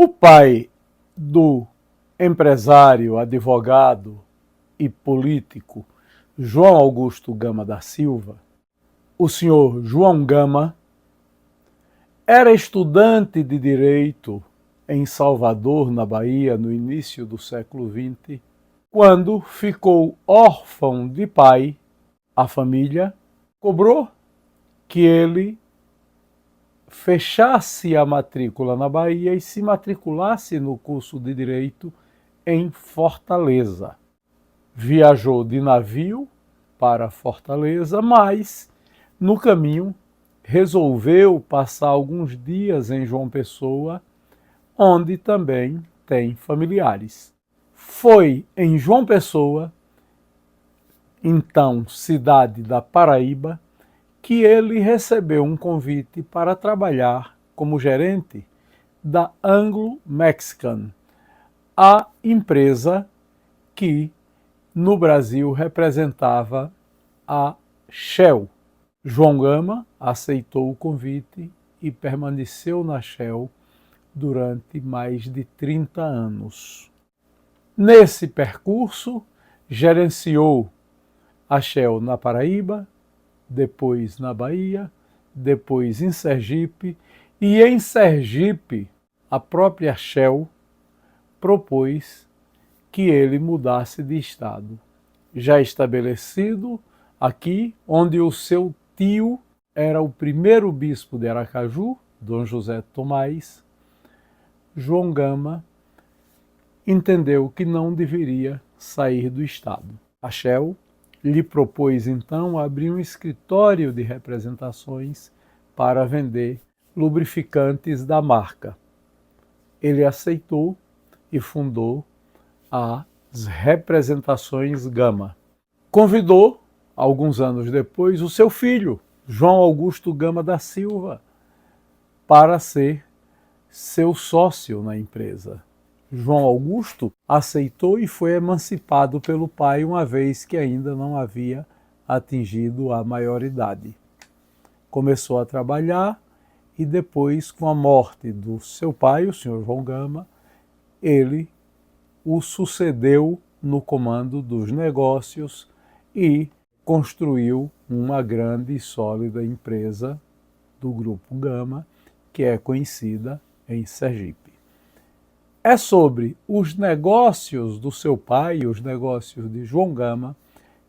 O pai do empresário, advogado e político João Augusto Gama da Silva, o senhor João Gama, era estudante de Direito em Salvador, na Bahia, no início do século XX, quando ficou órfão de pai. A família cobrou que ele fechasse a matrícula na Bahia e se matriculasse no curso de Direito em Fortaleza. Viajou de navio para Fortaleza, mas no caminho resolveu passar alguns dias em João Pessoa, onde também tem familiares. Foi em João Pessoa, então cidade da Paraíba, que ele recebeu um convite para trabalhar como gerente da Anglo Mexican, a empresa que no Brasil representava a Shell. João Gama aceitou o convite e permaneceu na Shell durante mais de 30 anos. Nesse percurso, gerenciou a Shell na Paraíba, depois na Bahia, depois em Sergipe, e em Sergipe a própria Shell propôs que ele mudasse de estado. Já estabelecido aqui, onde o seu tio era o primeiro bispo de Aracaju, Dom José Tomás, João Gama entendeu que não deveria sair do estado. A Shell lhe propôs então abrir um escritório de representações para vender lubrificantes da marca. Ele aceitou e fundou as Representações Gama. Convidou, alguns anos depois, o seu filho, João Augusto Gama da Silva, para ser seu sócio na empresa. João Augusto aceitou e foi emancipado pelo pai, uma vez que ainda não havia atingido a maioridade. Começou a trabalhar e depois, com a morte do seu pai, o senhor João Gama, ele o sucedeu no comando dos negócios e construiu uma grande e sólida empresa do Grupo Gama, que é conhecida em Sergipe. É sobre os negócios do seu pai, os negócios de João Gama,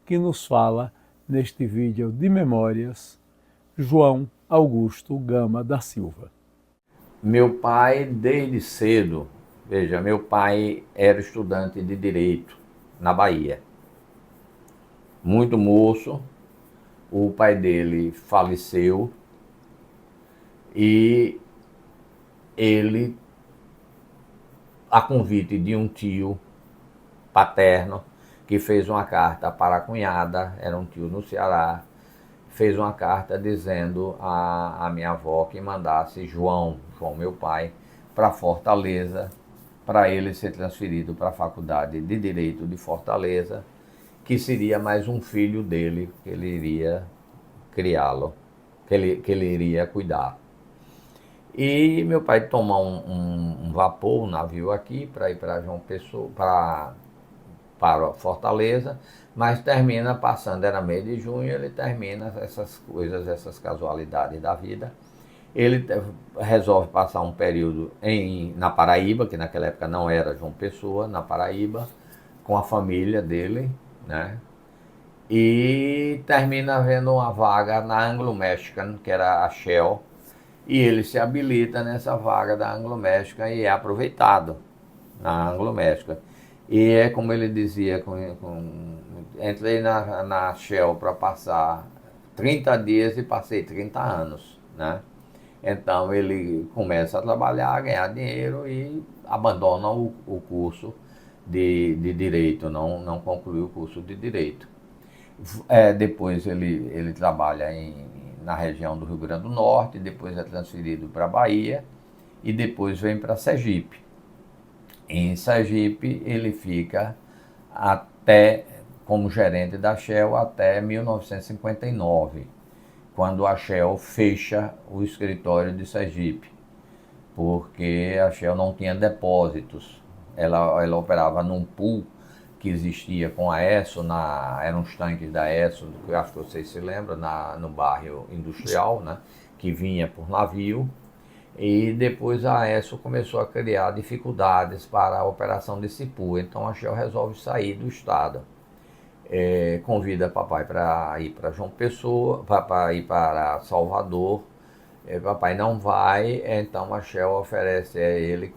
que nos fala neste vídeo de memórias João Augusto Gama da Silva. Meu pai, desde cedo, veja, meu pai era estudante de Direito na Bahia. Muito moço, o pai dele faleceu e ele, a convite de um tio paterno, que fez uma carta para a cunhada, era um tio no Ceará, fez uma carta dizendo a minha avó que mandasse João, meu pai, para Fortaleza, para ele ser transferido para a Faculdade de Direito de Fortaleza, que seria mais um filho dele, que ele iria criá-lo, que ele iria cuidar. E meu pai toma um vapor, um navio aqui, para ir para João Pessoa, para Fortaleza, mas termina passando, era mês de junho, ele termina essas coisas, essas casualidades da vida. Ele resolve passar um período na Paraíba, que naquela época não era João Pessoa, na Paraíba, com a família dele, né? E termina havendo uma vaga na Anglo Mexican, que era a Shell, e ele se habilita nessa vaga da Anglo Mexican e é aproveitado na Anglo Mexican. E é como ele dizia, entrei na Shell para passar 30 dias e passei 30 anos, né? Então ele começa a trabalhar, a ganhar dinheiro e abandona o curso de Direito, não concluiu o curso de Direito. Depois ele trabalha na região do Rio Grande do Norte, depois é transferido para a Bahia e depois vem para Sergipe. Em Sergipe ele fica como gerente da Shell até 1959, quando a Shell fecha o escritório de Sergipe. porque a Shell não tinha depósitos. Ela operava num pool que existia com a Esso, eram os tanques da Esso, que eu acho que vocês se lembram, no bairro industrial, né, que vinha por navio. E depois a Esso começou a criar dificuldades para a operação desse pool. Então a Shell resolve sair do estado. Convida papai para ir para João Pessoa, para ir para Salvador. Papai não vai, então a Shell oferece a ele,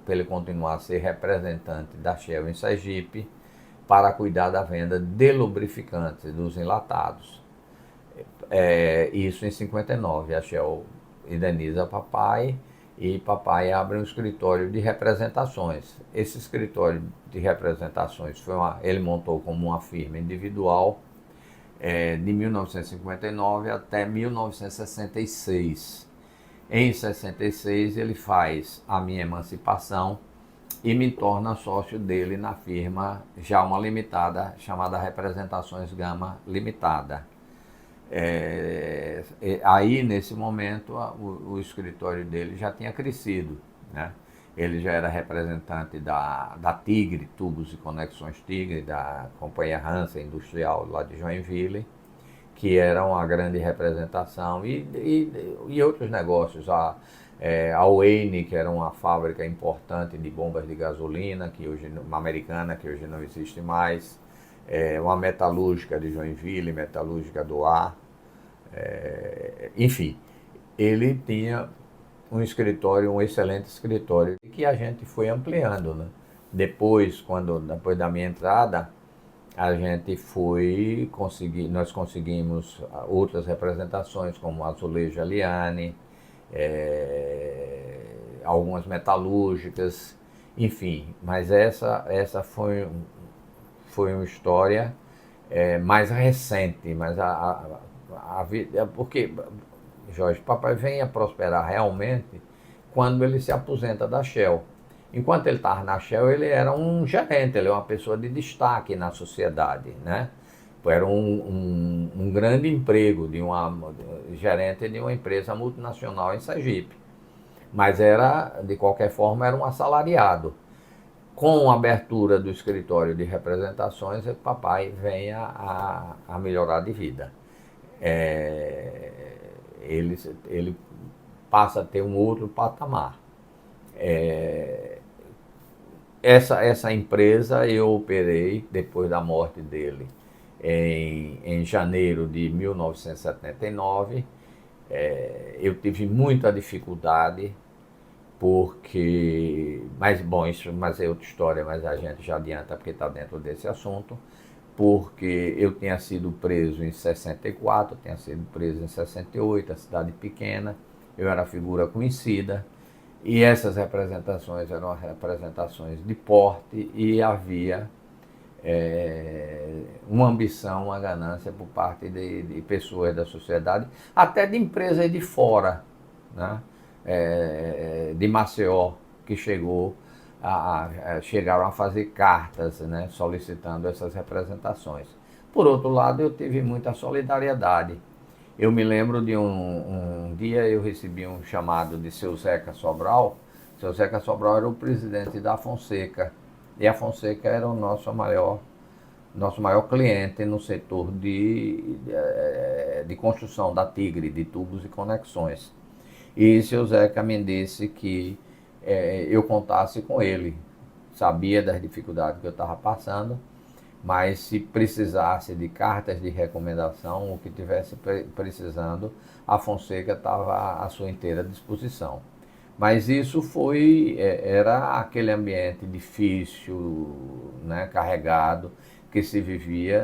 para ele continuar a ser representante da Shell em Sergipe, para cuidar da venda de lubrificantes, dos enlatados. Isso em 59, a Shell indeniza papai e papai abre um escritório de representações. Esse escritório de representações ele montou como uma firma individual de 1959 até 1966. Em 66 ele faz a minha emancipação e me torna sócio dele na firma, já uma limitada, chamada Representações Gama Limitada. Aí, nesse momento, o escritório dele já tinha crescido, né? Ele já era representante da Tigre, Tubos e Conexões Tigre, da companhia Hansen Industrial lá de Joinville, que era uma grande representação, e outros negócios. A Wayne, que era uma fábrica importante de bombas de gasolina, uma americana, que hoje não existe mais. Uma metalúrgica de Joinville, metalúrgica do ar. Enfim, ele tinha um escritório, um excelente escritório, que a gente foi ampliando, né? Depois da minha entrada, nós conseguimos outras representações, como Azulejo Aliane, algumas metalúrgicas, enfim. Mas essa foi uma história mais recente, mas a vida, porque, Jorge, papai vem a prosperar realmente quando ele se aposenta da Shell. Enquanto ele estava na Shell, ele era um gerente, ele é uma pessoa de destaque na sociedade, né? Era um grande emprego gerente de uma empresa multinacional em Sergipe. Mas de qualquer forma, era um assalariado. Com a abertura do escritório de representações, o papai vem a melhorar de vida. Ele passa a ter um outro patamar. Essa empresa eu operei depois da morte dele em janeiro de 1979. Eu tive muita dificuldade mas é outra história, mas a gente já adianta porque está dentro desse assunto, porque eu tinha sido preso em 64, tinha sido preso em 68, a cidade pequena, eu era figura conhecida, e essas representações eram representações de porte, e havia uma ambição, uma ganância por parte de pessoas da sociedade, até de empresas de fora, né? De Maceió, que chegaram a fazer cartas, né, solicitando essas representações. Por outro lado, eu tive muita solidariedade. Eu me lembro de um dia eu recebi um chamado de seu Zeca Sobral. Seu Zeca Sobral era o presidente da Fonseca, e a Fonseca era o nosso maior cliente no setor de construção da Tigre, de tubos e conexões. E seu Zeca me disse que eu contasse com ele. Sabia das dificuldades que eu estava passando, mas se precisasse de cartas de recomendação, o que tivesse precisando, a Fonseca estava à sua inteira disposição. Mas isso era aquele ambiente difícil, né, carregado, que se vivia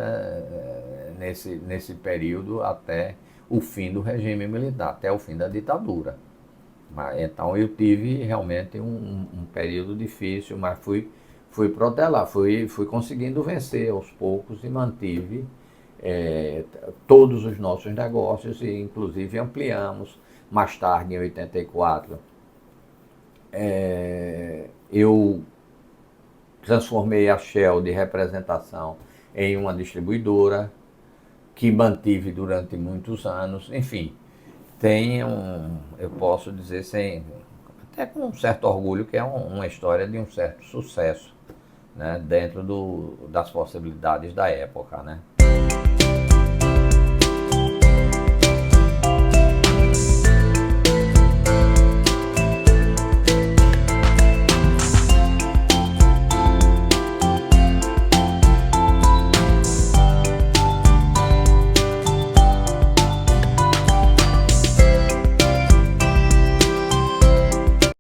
nesse período até o fim do regime militar, até o fim da ditadura. Então eu tive realmente um período difícil, mas fui protelar, fui conseguindo vencer aos poucos e mantive todos os nossos negócios, e inclusive ampliamos. Mais tarde, em 84, eu transformei a Shell de representação em uma distribuidora, que mantive durante muitos anos. Enfim, eu posso dizer, até com um certo orgulho, que é uma história de um certo sucesso, né, dentro das possibilidades da época, né?